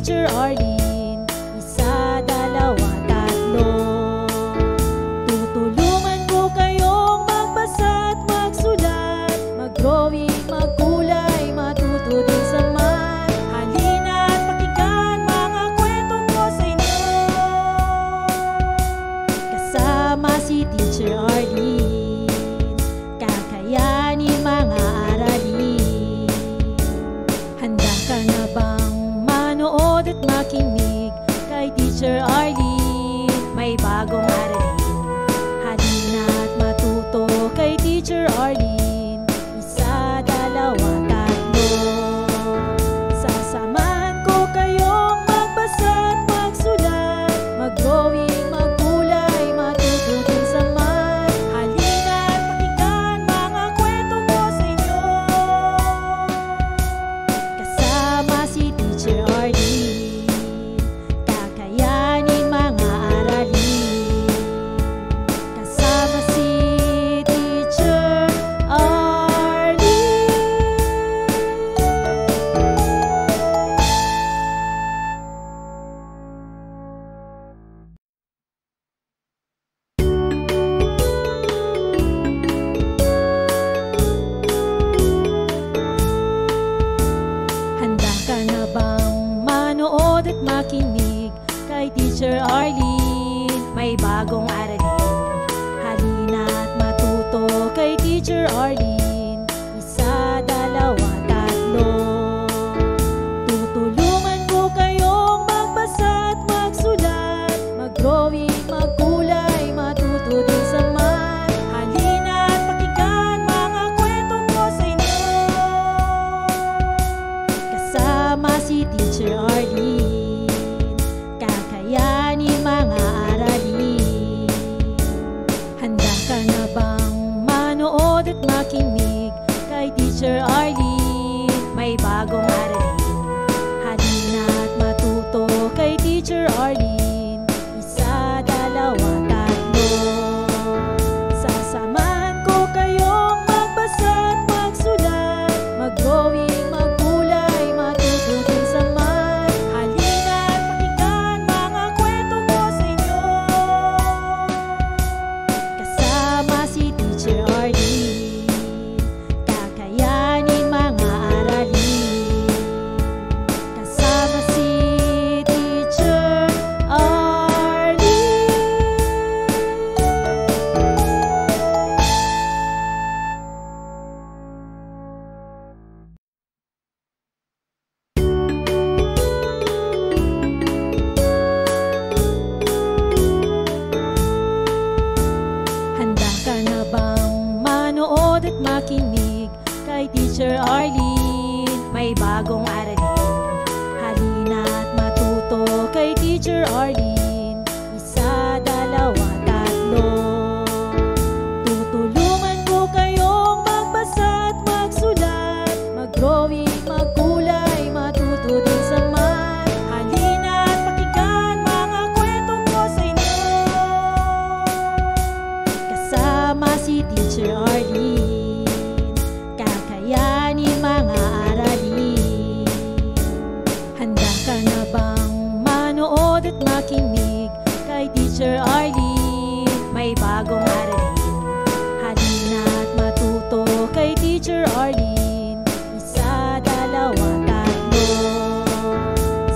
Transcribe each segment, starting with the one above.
Teacher Arlene. Isa, dalawa, tatlo. Tutulungan ko kayong magbasa at magsulat, mag-drawing, magkulay, matuto din sa math. Halina at pakinggan mga kwento ko sa inyo. Kasama si Teacher Arlene, kakayanin mga aralin. Handa ka na bang manood at makinig kay Teacher Arlene? May bagong aralin. Halina at matuto kay Teacher Arlene. Isa, dalawa, tatlo. Sasamahan ko kayong magbasa at magsulat, mag-drawing, magkulay, matuto din sa math. Halina at pakinggan mga kwento ko sa inyo. Kasama si Teacher Arlene, kakayanin mga aralin. Kasama si Teacher Arlene. Handa ka na bang manood at makinig kay Teacher Arlene? May bagong aralin. Halina at matuto kay Teacher Arlene. Isa, dalawa, tatlo. Tutulungan ko kayong magbasa at magsulat, mag-drawing, magkulay, matuto din sa math. Halina at pakinggan mga kwento ko sa inyo. Kasama si Teacher Arlene, kakayanin mga aralin. Handa ka na bang manood at makinig kay Teacher Arlene? May bagong aralin. Halina at matuto kay Teacher Arlene. Isa, dalawa, tatlo. Sasamahan ko kayong magbasa at magsulat, mag-drawing, magkulay, matuto din sa math. Halina at pakinggan mga kwento ko sa inyo. Kasama si Teacher Arlene, kakayanin mga aralin. Kasama si Teacher Arlene. Handa ka na bang manood at makinig kay Teacher Arlene? May bagong aralin. Halina at matuto kay Teacher Arlene. Isa, dalawa, tatlo. Tutulungan ko kayong magbasa at magsulat, mag-drawing, magkulay, matuto din sa math. Halina at pakinggan mga kwento ko sa inyo. Kasama si Teacher Arlene, kakayanin mga aralin. Handa ka na bang manood at makinig kay Teacher Arlene? May bagong aralin. Halina at matuto kay Teacher Arlene. Isa, dalawa, tatlo.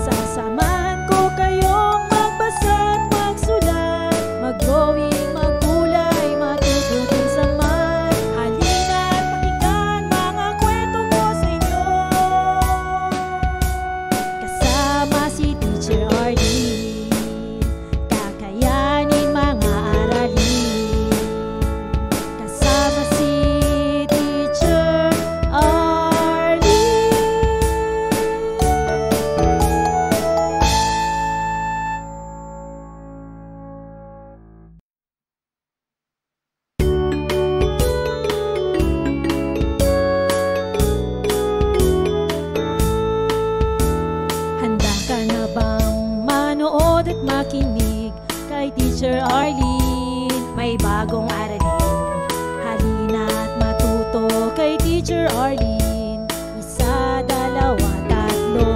Sasamahan ko kayong magbasa at magsulat, mag-drawing, magkulay, matuto din sa math. Halina at pakinggan mga kwento ko sa inyo. Kasama si Teacher Arlene, kakayanin mga aralin. Kasama si Teacher Arlene. Handa ka na bang manood at makinig kay Teacher Arlene? May bagong aralin. Halina at matuto kay Teacher Arlene. Isa, dalawa, tatlo.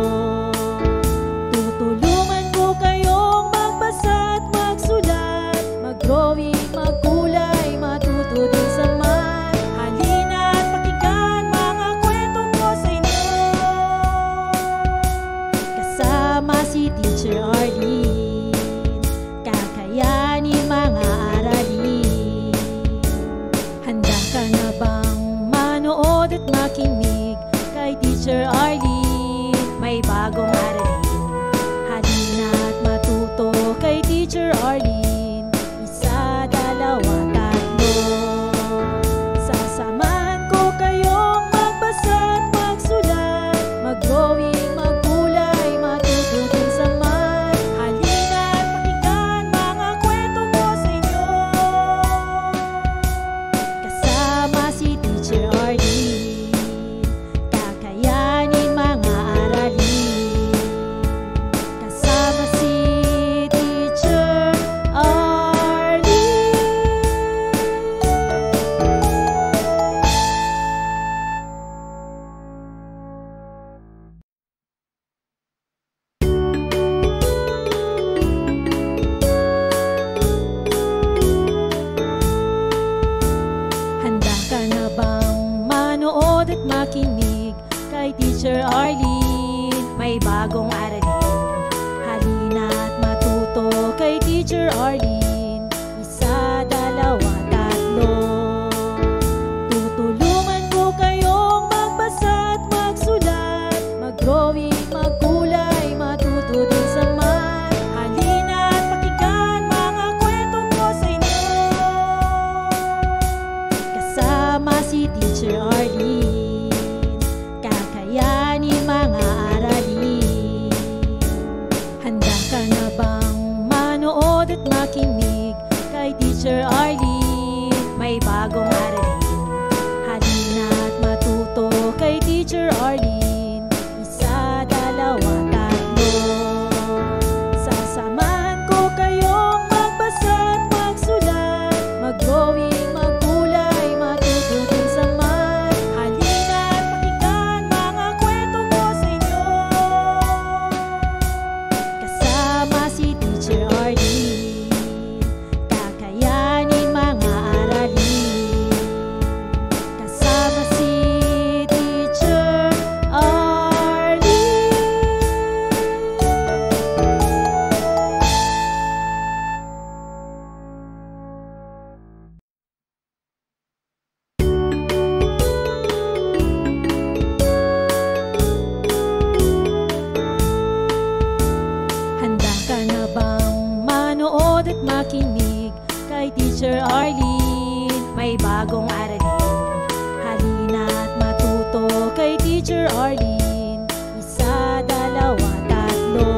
makinig kay Teacher Arlene. May bagong aralin, halina't matuto kay Teacher Arlene. Isa, dalawa, tatlo. Sasamahan ko kayong magbasa at magsulat, mag-drawing, magkulay, matuto din sa math. Halina't pakinggan mga kwento ko sa inyo, kasama si Teacher Arlene. Kakayanin mga aralin, kasama si Teacher Arlene. Handa ka na bang manood at makinig kay Teacher Arlene? May bagong aralin, halina't matuto kay Teacher Arlene. Isa, dalawa, tatlo. Tutulungan ko kayong magbasa at magsulat, mag-drawing, magkulay, matuto din sa math. Halina't pakinggan mga kwento ko sa inyo, kasama si Teacher Arlene. Kakayanin mga aralin. Handa ka na bang manood at makinig kay Teacher Arlene? May bagong aralin, halina't matuto kay Teacher Arlene. Isa, dalawa, tatlo. Sasamahan ko kayong magbasa at magsulat, mag-drawing, magkulay, matuto din sa math. Halina't pakinggan mga kwento ko sa inyo, kasama si Teacher Arlene. Kakayanin mga aralin, kasama si Teacher Arlene. Handa ka na bang manood at makinig kay Teacher Arlene? May bagong aralin, halina't matuto kay Teacher Arlene. Isa, dalawa, tatlo.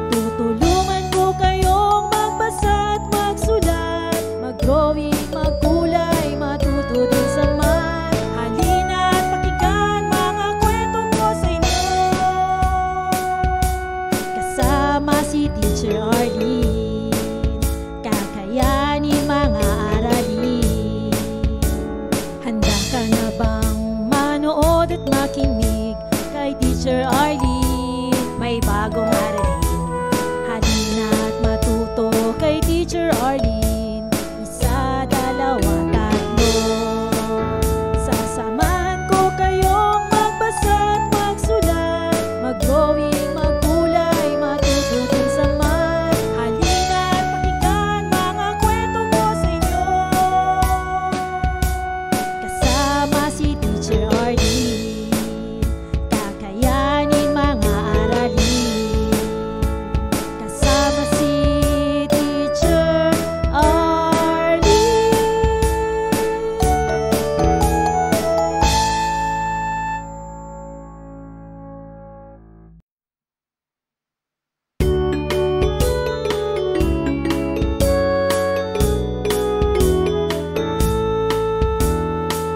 Tutulungan ko kayong magbasa at magsulat, mag-drawing, magkulay, matuto din sa math. Halina't pakinggan mga kwento ko sa inyo, kasama si Teacher Arlene. Kakayanin mga aralin. Handa ka na bang manood at makinig kay Teacher Arlene? May bagong aralin, halina't matuto kay Teacher Arlene. Isa, dalawa, tatlo. Sasamahan ko kayong magbasa at magsulat, mag-drawing, magkulay, matuto din sa math. Halina't pakinggan mga kwento ko sa inyo, kasama si Teacher Arlene. Kakayanin mga aralin, kasama si Teacher Arlene.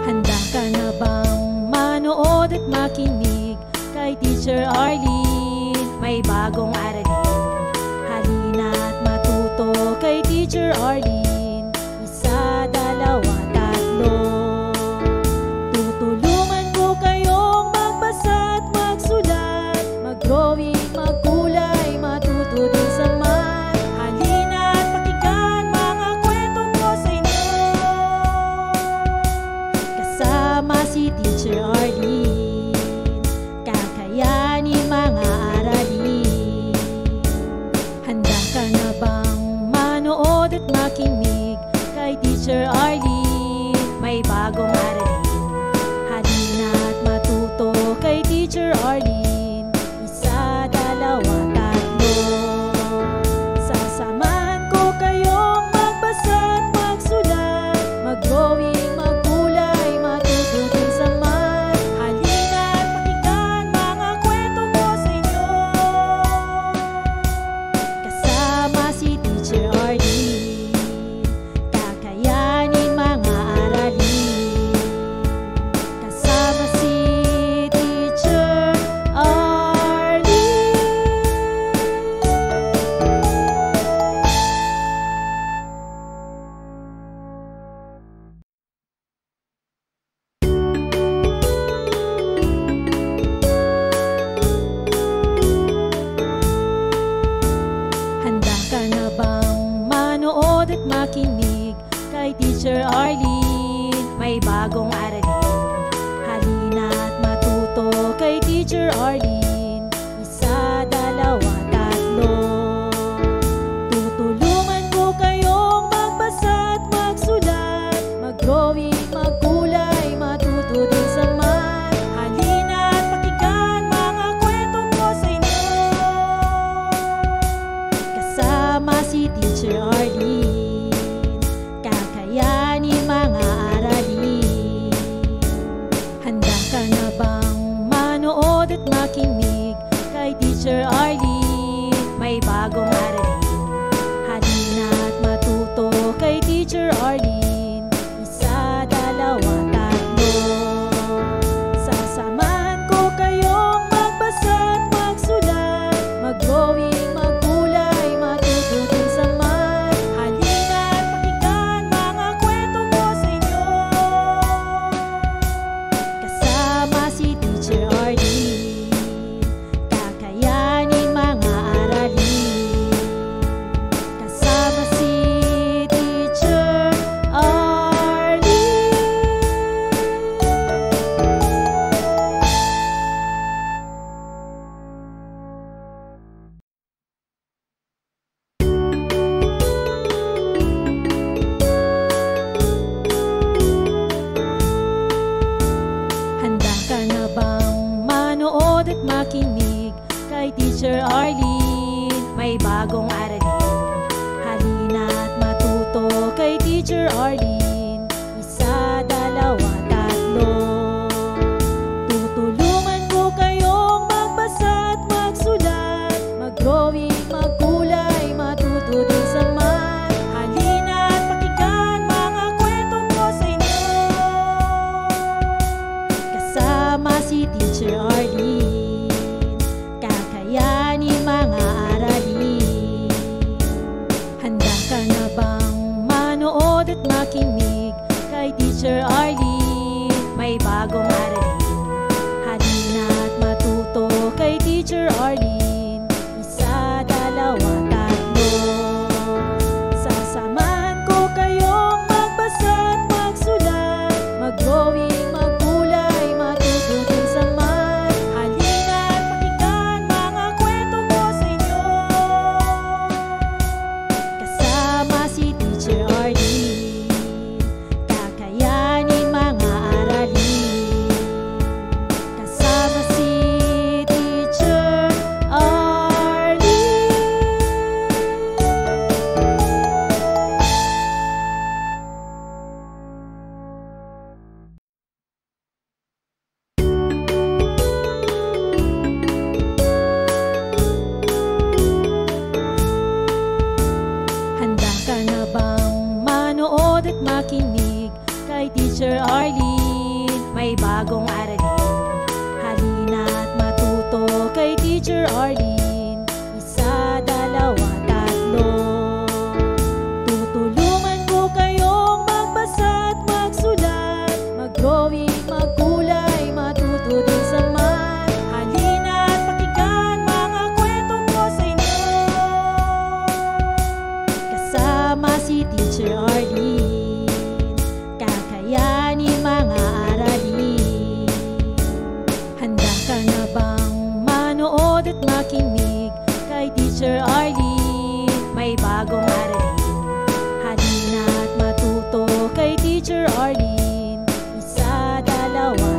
Handa ka na bang manood at makinig kay Teacher Arlene? May bagong aralin, halina't matuto kay Teacher Arlene. Isa, dalawa, tatlo. Tutulungan ko kayong magbasa at magsulat, mag-drawing, magkulay, matuto din sa math. Halina't pakinggan mga kwento ko sa inyo, kasama si Teacher Arlene. Kakayanin mga aralin. Handa ka na bang manood at makinig kay Teacher Arlene? May bagong aralin, halina't Teacher Arlene, may bagong aralin. Halina't matuto kay Teacher Arlene. Isa, dalawa, tatlo. Tutulungan ko kayong magbasa at magsulat, mag-drawing, magkulay, matuto din sa math. Halina't pakinggan mga kwento ko sa inyo. Kasama si Teacher Arlene, kakayanin mga aralin. Handa ka na bang manood at makinig kay Teacher Arlene? May bagong aralin. Halina't matuto kay Teacher Arlene. Isa, dalawa, tatlo. Sasamahan ko kayong magbasa at magsulat, mag-drawing, magkulay, matuto din sa math. Halina't pakinggan mga kwento ko sa inyo. Kasama si Teacher Arlene, kakayanin mga aralin. Kasama si Teacher Arlene. Handa ka na bang manood at makinig kay Teacher Arlene? May bagong aralin. Halina't matuto kay Teacher Arlene. Isa, dalawa, tatlo. Tutulungan ko kayong magbasa at magsulat, mag-drawing, magkulay, matuto din sa math. Halina't pakinggan mga kwento ko sa inyo. Kasama si Teacher Arlene, kakayanin mga aralin. Handa ka na bang manood at makinig kay Teacher Arlene? May bagong aralin. Halina't matuto kay Teacher Arlene. Isa, dalawa, tatlo. Sasamahan ko kayong magbasa at magsulat, mag-drawing, magkulay, matuto din sa math. Halina't pakinggan mga kwento ko sa inyo. Kasama si Teacher Arlene, kakayanin mga aralin. Kasama si Teacher Arlene. Handa ka na bang manood at makinig kay Teacher Arlene? May bagong aralin. Halina't matuto kay Teacher Arlene. Isa, dalawa, tatlo. Tutulungan ko kayong magbasa at magsulat, mag-drawing, magkulay, matuto din sa math. Halina't pakinggan mga kwento ko sa inyo. Kasama si Teacher Arlene, kakayanin mga aralin. Handa ka na bang manood at makinig kay Teacher Arlene? May bagong aralin. Halina't matuto kay Teacher Arlene. Isa, dalawa,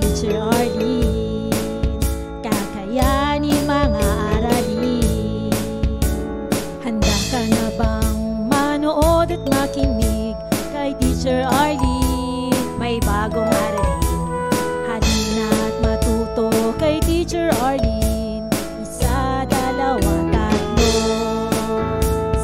Teacher Arlene. Kakayanin mga aralin. Handa ka na bang manood at makinig kay Teacher Arlene? May bagong aralin. Halina at matuto kay Teacher Arlene. Isa, dalawa, tatlo.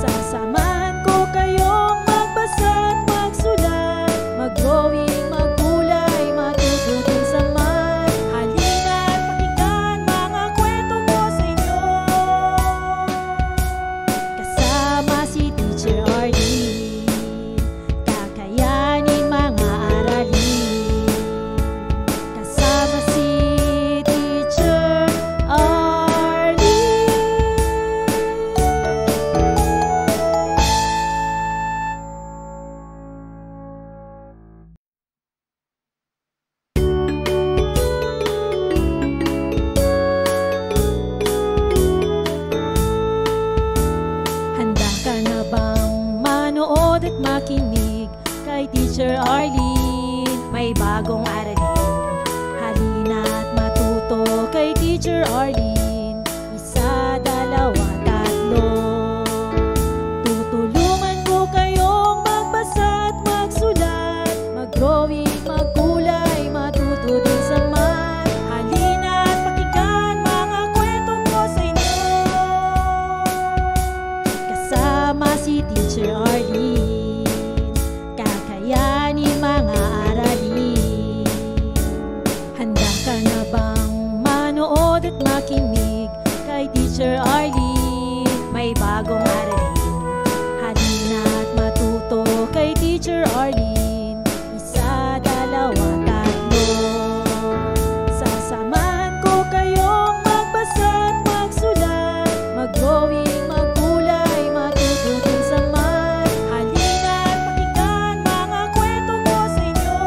Sasamahan ko kayong magbasa at magsulat, mag-drawing, magkulay, matuto din sa math. Halina at pakinggan mga kwento ko sa inyo. Kasama si Teacher Arlene. Kakayanin mga aralin. Kasama si Teacher Arlene. Handa ka na bang manood at makinig kay Teacher Arlene? May bagong aralin. Halina at matuto kay Teacher Arlene. Isa, dalawa, tatlo. Tutulungan ko kayong magbasa at magsulat, mag-drawing, magkulay, matuto din sa math. Halina at pakinggan mga kwento ko sa inyo. Kasama si Teacher Arlene. Kakayanin mga aralin. Handa ka na bang manood at makinig kay Teacher Arlene? May bagong aralin. Halina at matuto kay Teacher Arlene. Isa, dalawa, tatlo. Sasamahan ko kayong magbasa at magsulat, mag-drawing, magkulay, matuto din sa math. Halina at pakinggan mga kwento ko sa inyo.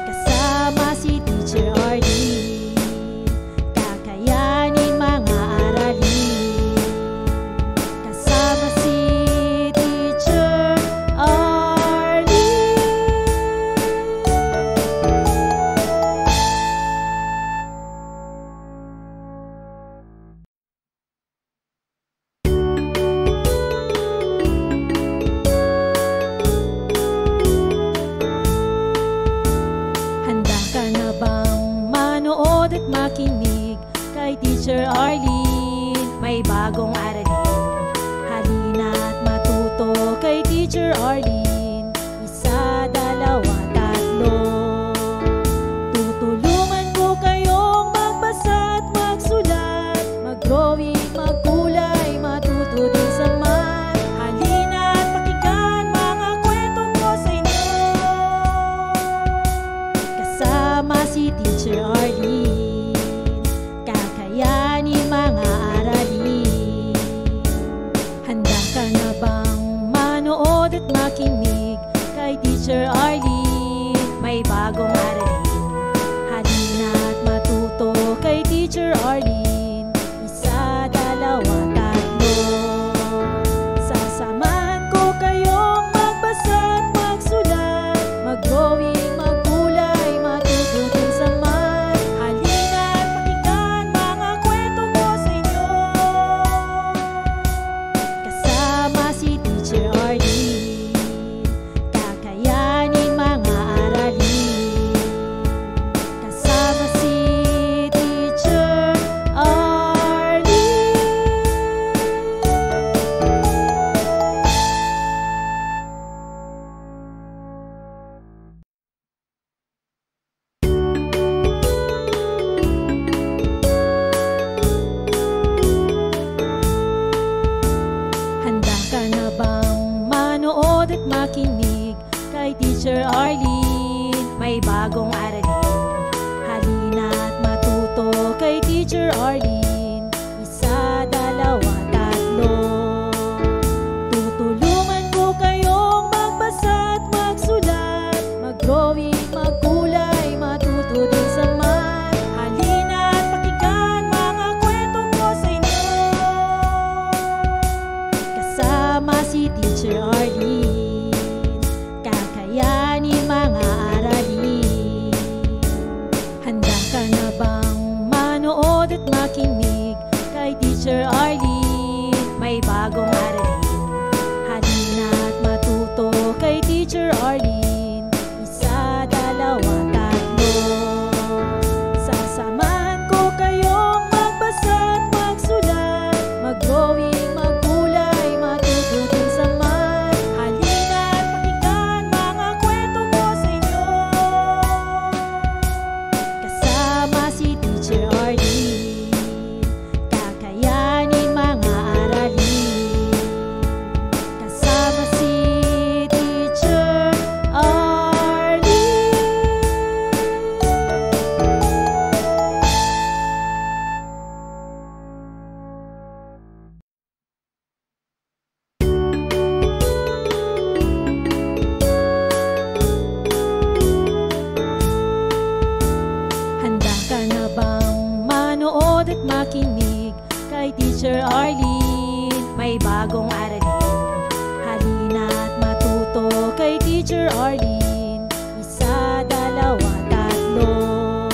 Kasama si Teacher Arlene. Kakayanin mga aralin. Kasama si Teacher Arlene. Handa ka na bang manood at makinig kay Teacher Arlene? May bagong aralin. Halina at matuto kay Teacher Arlene. Isa, dalawa, tatlo. Tutulungan ko kayong magbasa at magsulat, mag-drawing, magkulay, matuto din sa math. Halina at pakinggan mga kwento ko sa inyo. Kasama si Teacher Arlene. Kakayanin mga aralin. Handa ka na bang manood at makinig kay Teacher Arlene? May bagong aralin. Halina at matuto kay Teacher Arlene. Isa, dalawa, tatlo. Sasamahan ko kayong magbasa at magsulat, mag-drawing, magkulay, matuto din sa math. Halina at pakinggan mga kwento ko sa inyo. Kasama si Teacher Arlene. Kakayanin mga aralin. Kasama si Teacher Arlene. Handa ka na bang manood at makinig kay Teacher Arlene? May bagong aralin. Halina at matuto kay Teacher Arlene. Isa, dalawa, tatlo. Tutulungan ko kayong magbasa at magsulat, mag-drawing, magkulay, matuto din sa math. Halina at pakinggan mga kwento ko sa inyo. Kasama si Teacher Arlene. Kakayanin mga aralin. Teacher Arlene. Isa, dalawa, tatlo.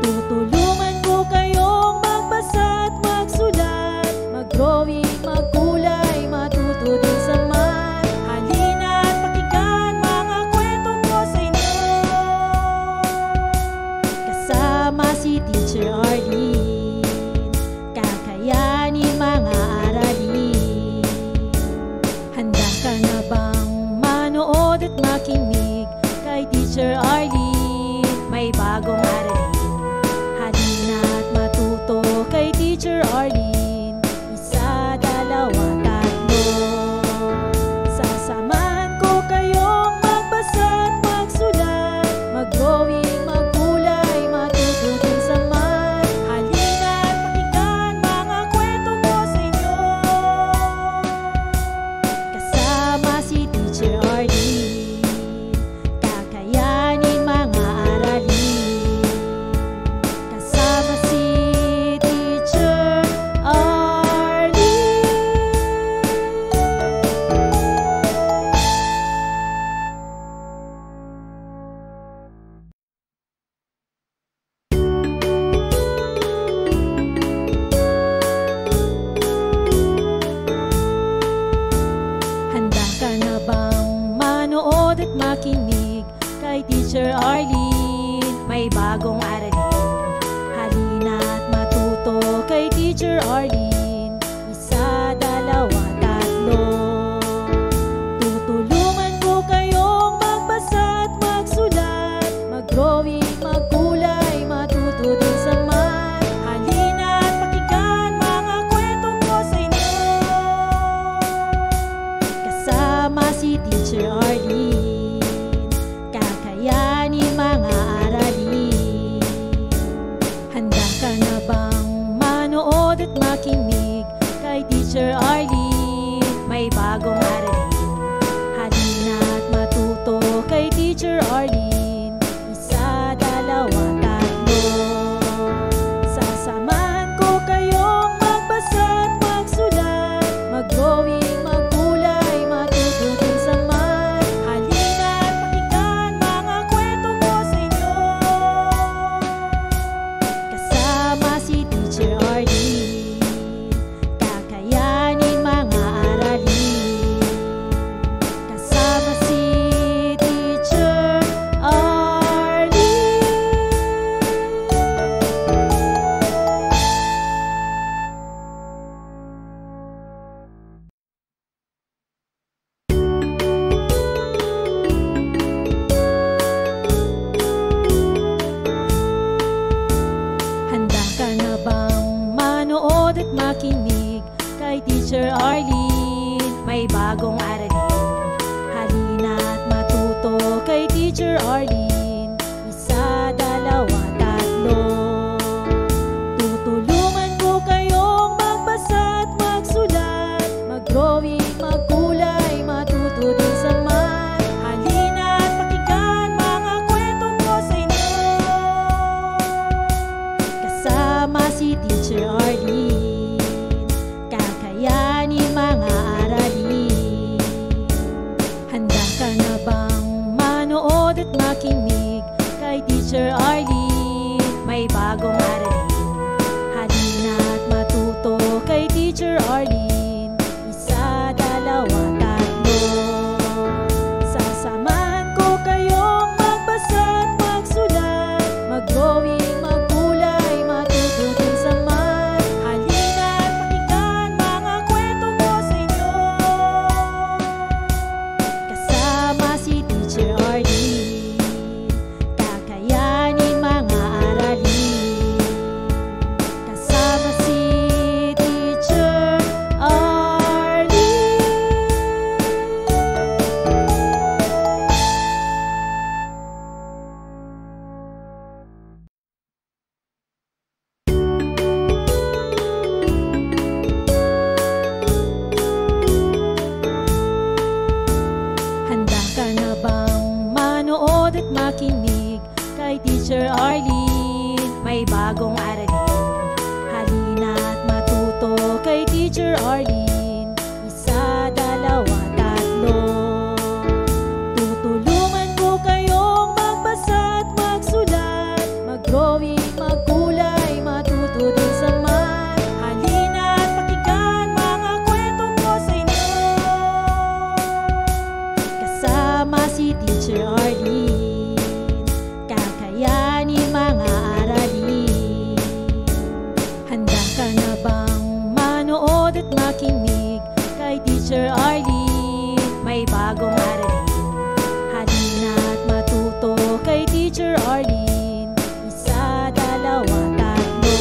Tutulungan ko kayong magbasa at magsulat, mag-drawing, magkulay, matuto din sa math. Halina at pakinggan mga kwento ko sa inyo. Kasama si Teacher Arlene, kakayanin mga aralin. Handa ka na bang manood at makinig kay Teacher Arlene? May bagong aralin. Halina at matuto kay Teacher Arlene. Isa, dalawa, tatlo. Sasamahan ko kayong magbasa at magsulat, mag-drawing, magkulay, matuto din sa math. Halina at pakinggan mga kwento ko sa inyo. Kasama si Teacher Arlene, kakayanin mga aralin. Kasama si Teacher Arlene. Handa ka na bang manood at makinig kay Teacher Arlene? May bagong aralin. Halina at matuto kay Teacher Arlene. Isa, dalawa, tatlo. Tutulungan ko kayong magbasa at magsulat, mag-drawing, magkulay, matuto din sa math. Halina at pakinggan mga kwento ko sa inyo. Kasama si Teacher Arlene, kakayanin mga aralin. Handa ka na bang manood at makinig kay Teacher Arlene? May bagong aralin. Halina at matuto kay Teacher Arlene. Isa, dalawa, tatlo. Sasamahan ko kayong magbasa at magsulat, mag-drawing, magkulay, matuto din sa math. Halina at pakinggan mga kwento ko sa inyo. Kasama si Teacher Arlene, kakayanin mga aralin. Kasama si Teacher Arlene. Handa ka na bang manood at makinig kay Teacher Arlene? May bagong aralin. Halina at matuto kay Teacher Arlene. Isa, dalawa, tatlo. Tutulungan ko kayong magbasa at magsulat, mag-drawing, magkulay, matuto din sa math. Halina at pakinggan mga kwento ko sa inyo. Kasama si Teacher Arlene, kakayanin mga aralin. Handa ka na bang manood at makinig kay Teacher Arlene? May bagong aralin. Halina at matuto kay Teacher Arlene. Isa, dalawa, tatlo. Sasamahan ko kayong magbasa at magsulat, mag-drawing, magkulay, matuto din sa math. Halina at pakinggan mga kwento ko sa inyo. Kasama si Teacher Arlene, kakayanin mga aralin. Kasama si Teacher Arlene. Handa ka na bang manood at makinig kay Teacher Arlene? May bagong aralin. Halina at matuto kay Teacher Arlene. Isa, dalawa, tatlo. si Teacher Arlene, kakayanin mga aralin. Handa ka na bang manood at makinig kay Teacher Arlene? May bagong aralin, halina at matuto kay Teacher Arlene. Isa, dalawa, tatlo.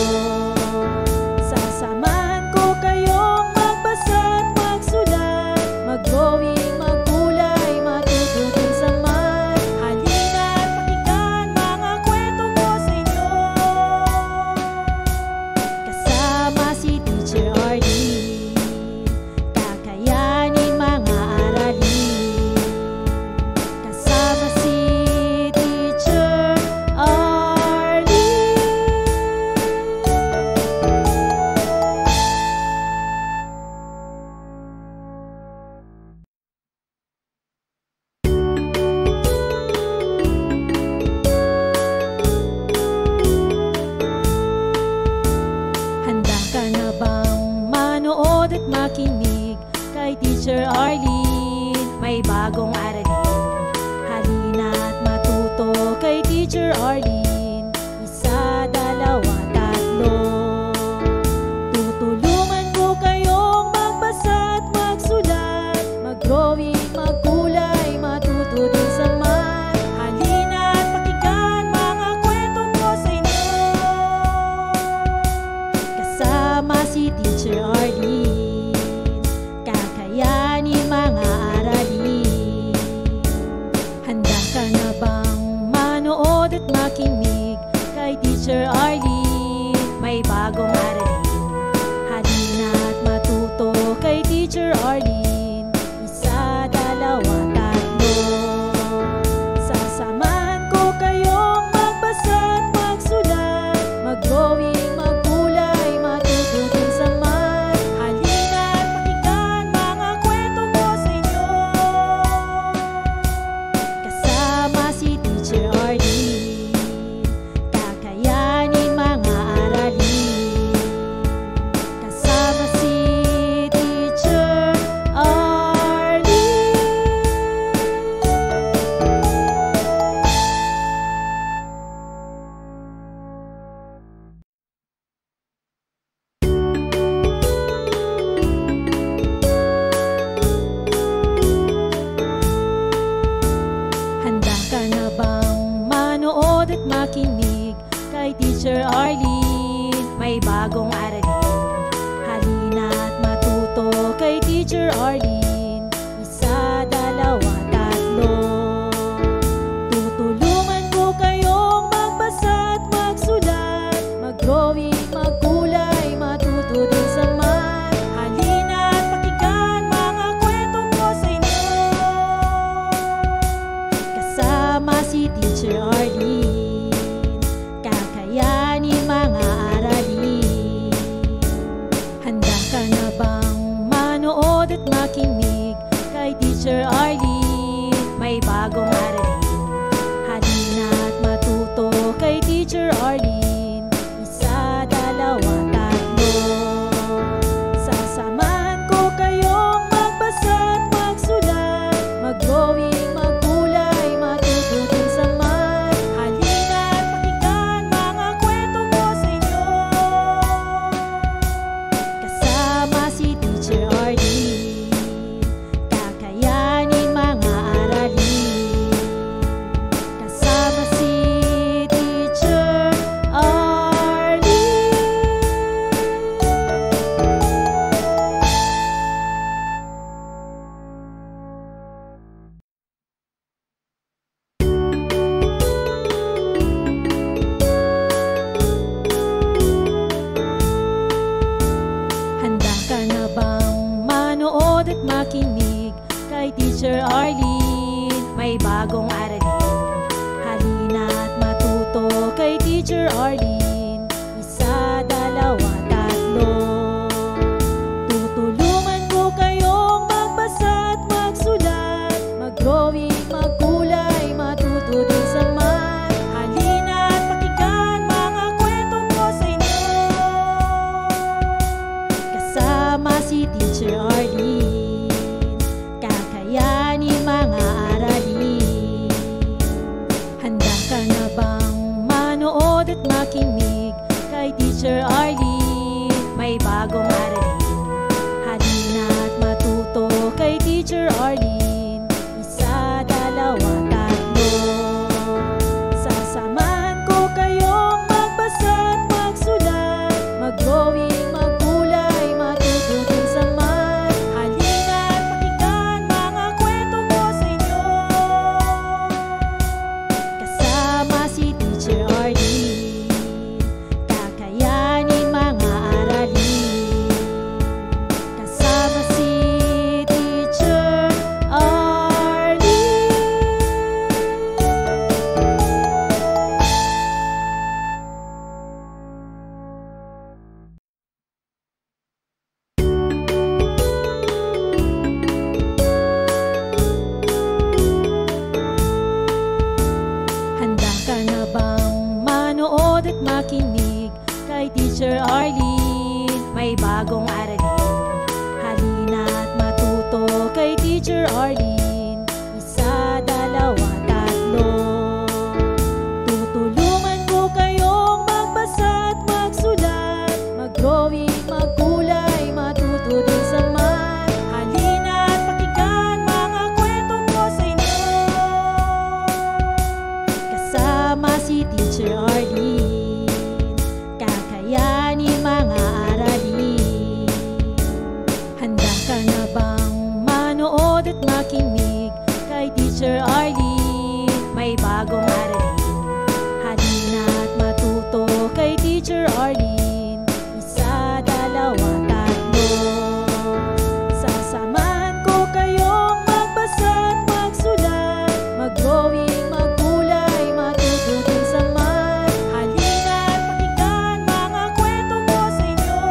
Sasamahan ko kayong magbasa at magsulat, mag-drawing, magkulay, matuto din sa math. Halina at pakinggan mga kwento ko sa inyo, kasama si Teacher Arlene, kakayanin mga aralin. Kasama si Teacher Arlene. Handa ka na bang manood at makinig kay Teacher Arlene? May bagong aralin, halina at matuto kay Teacher Arlene. Isa, dalawa, tatlo. Tutulungan ko kayong magbasa at magsulat, mag-drawing, magkulay, matuto din sa math. Halina at pakinggan mga kwento ko sa inyo, kasama si Teacher Arlene, kakayanin mga aralin. Handa ka na bang manood at makinig kay Teacher Arlene? May bagong aralin, halina at matuto kay Teacher Arlene. Isa, dalawa, tatlo. Sasamahan ko kayong magbasa at magsulat, mag-drawing, magkulay, matuto din sa math. Halina at pakinggan mga kwento ko sa inyo, kasama si Teacher Arlene, kakayanin mga aralin. Kasama si Teacher Arlene. Handa ka na bang manood at makinig kay Teacher Arlene? May bagong aralin, halina at matuto kay Teacher Arlene. Isa, dalawa, tatlo. Tutulungan ko kayong magbasa at magsulat, mag-drawing, magkulay, matuto din sa math. Halina at pakinggan mga kwento ko sa inyo, kasama si Teacher Arlene, kakayanin mga aralin. Handa ka na bang manood at makinig kay Teacher Arlene? May bagong aralin, halina at matuto kay Teacher Arlene. Isa, dalawa, tatlo. Sasamahan ko kayong magbasa at magsulat, mag-drawing, magkulay, matuto din sa math. Halina at pakinggan mga kwento ko sa inyo, kasama si Teacher Arlene, kakayanin mga aralin. Kasama si Teacher Arlene. Handa ka na bang manood at makinig kay Teacher Arlene? May bagong aralin, halina at matuto kay Teacher Arlene. Isa, dalawa, tatlo. Tutulungan ko kayong magbasa at magsulat, mag-drawing, magkulay, matuto din sa math. Halina at pakinggan mga kwento ko sa inyo, kasama si Teacher Arlene, kakayanin mga aralin. makinig kay Teacher Arlene. May bagong aralin, halina't matuto kay Teacher Arlene. Isa, dalawa, tatlo. Tutulungan ko kayong magbasa at magsulat, mag-drawing, magkulay, matuto din sa math. Halina't pakinggan mga kwentong ko sa inyo. Kasama si Teacher Arlene, kakayanin mga aralin. Handa ka na bang manood at makinig kay Teacher Arlene? May bagong aralin, halina't matuto kay Teacher Arlene. Isa, dalawa, tatlo. Sasamahan ko kayong magbasa at magsulat, mag-drawing, magkulay, matuto din sa math. Halina't pakinggan mga kwentong ko sa inyo.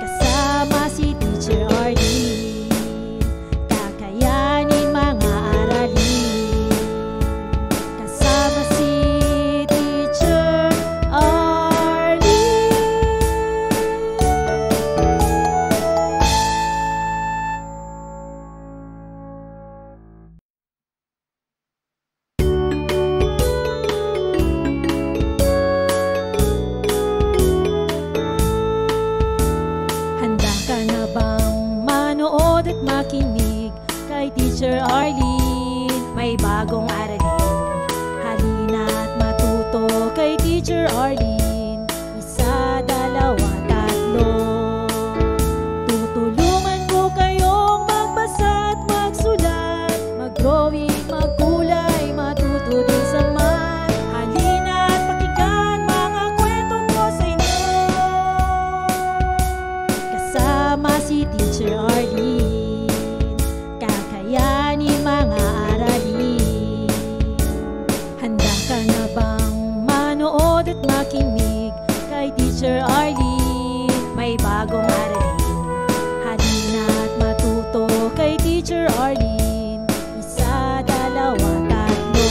Kasama si Teacher Arlene, kakayanin mga aralin. Kasama si Teacher Arlene. Handa ka na bang manood at makinig kay Teacher Arlene? May bagong aralin, halina't matuto kay Teacher Arlene. Isa, dalawa, tatlo. Tutulungan ko kayong magbasa at magsulat, mag-drawing, magkulay, matuto din sa math. Halina't pakinggan mga kwentong ko sa inyo. Kasama si Teacher Arlene, kakayanin mga aralin. Handa ka na bang manood at makinig kay Teacher Arlene? May bagong aralin, halina't matuto kay Teacher Arlene. Isa, dalawa, tatlo.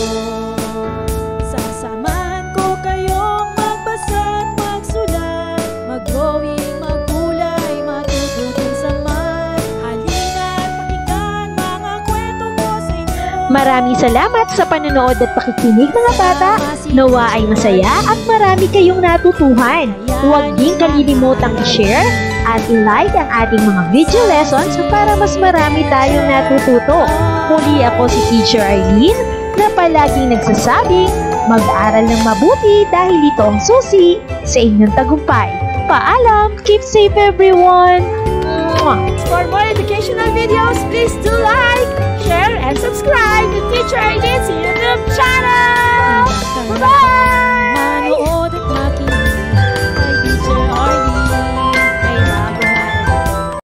Sasamahan ko kayong magbasa at magsulat, mag-drawing, magkulay, matuto din sa math. Halina't pakinggan mga kwentong ko sa inyo. Maraming salamat sa panonood at pakikinig mga bata. Nawa ay masaya at marami kayong natutuhan. Huwag din kalilimutang i-share at i-like ang ating mga video lessons para mas marami tayong natututo. Muli ako si Teacher Arlene na palaging nagsasabing mag-aral ng mabuti dahil ito ang susi sa inyong tagumpay. Paalam! Keep safe everyone! For more educational videos, please do like, share, and subscribe to Teacher Arlene's YouTube channel! Bye-bye!